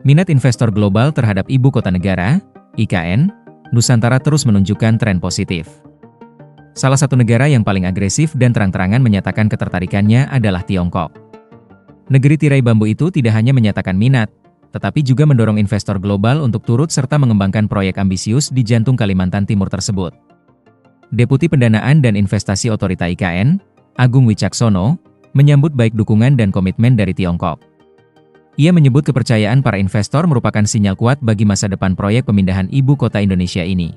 Minat investor global terhadap ibu kota negara, IKN, Nusantara terus menunjukkan tren positif. Salah satu negara yang paling agresif dan terang-terangan menyatakan ketertarikannya adalah Tiongkok. Negeri tirai bambu itu tidak hanya menyatakan minat, tetapi juga mendorong investor global untuk turut serta mengembangkan proyek ambisius di jantung Kalimantan Timur tersebut. Deputi Pendanaan dan Investasi Otorita IKN, Agung Wicaksono, menyambut baik dukungan dan komitmen dari Tiongkok. Ia menyebut kepercayaan para investor merupakan sinyal kuat bagi masa depan proyek pemindahan ibu kota Indonesia ini.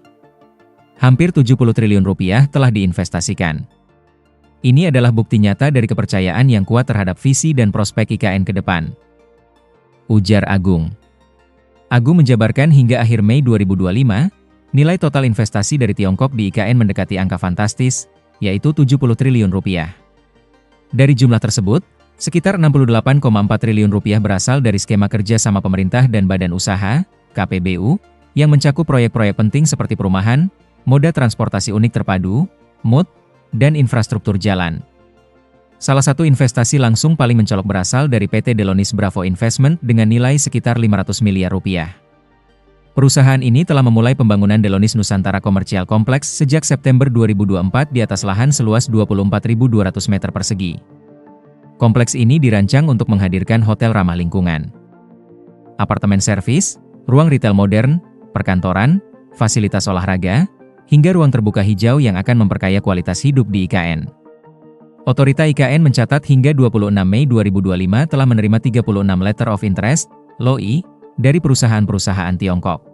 Hampir 70 triliun rupiah telah diinvestasikan. Ini adalah bukti nyata dari kepercayaan yang kuat terhadap visi dan prospek IKN ke depan, ujar Agung. Agung menjabarkan hingga akhir Mei 2025, nilai total investasi dari Tiongkok di IKN mendekati angka fantastis, yaitu 70 triliun rupiah. Dari jumlah tersebut, sekitar 68,4 triliun rupiah berasal dari skema kerja sama pemerintah dan badan usaha, KPBU, yang mencakup proyek-proyek penting seperti perumahan, moda transportasi unik terpadu, MOT, dan infrastruktur jalan. Salah satu investasi langsung paling mencolok berasal dari PT Delonis Bravo Investment dengan nilai sekitar 500 miliar rupiah. Perusahaan ini telah memulai pembangunan Delonis Nusantara Commercial Complex sejak September 2024 di atas lahan seluas 24.200 meter persegi. Kompleks ini dirancang untuk menghadirkan hotel ramah lingkungan, apartemen servis, ruang retail modern, perkantoran, fasilitas olahraga, hingga ruang terbuka hijau yang akan memperkaya kualitas hidup di IKN. Otorita IKN mencatat hingga 26 Mei 2025 telah menerima 36 Letter of Interest, LOI, dari perusahaan-perusahaan Tiongkok.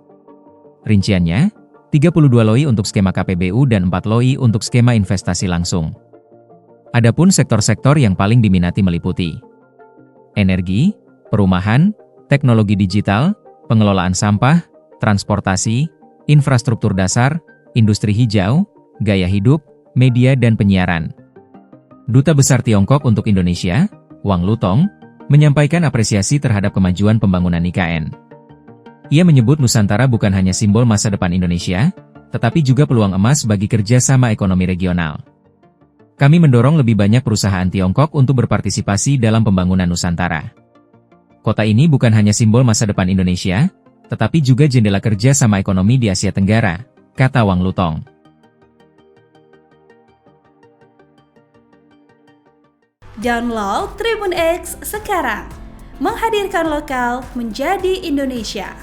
Rinciannya, 32 LOI untuk skema KPBU dan 4 LOI untuk skema investasi langsung. Adapun sektor-sektor yang paling diminati meliputi energi, perumahan, teknologi digital, pengelolaan sampah, transportasi, infrastruktur dasar, industri hijau, gaya hidup, media dan penyiaran. Duta Besar Tiongkok untuk Indonesia, Wang Lutong, menyampaikan apresiasi terhadap kemajuan pembangunan IKN. Ia menyebut Nusantara bukan hanya simbol masa depan Indonesia, tetapi juga peluang emas bagi kerjasama ekonomi regional. Kami mendorong lebih banyak perusahaan Tiongkok untuk berpartisipasi dalam pembangunan Nusantara. Kota ini bukan hanya simbol masa depan Indonesia, tetapi juga jendela kerja sama ekonomi di Asia Tenggara, kata Wang Lutong. Download Tribun X sekarang, menghadirkan lokal menjadi Indonesia.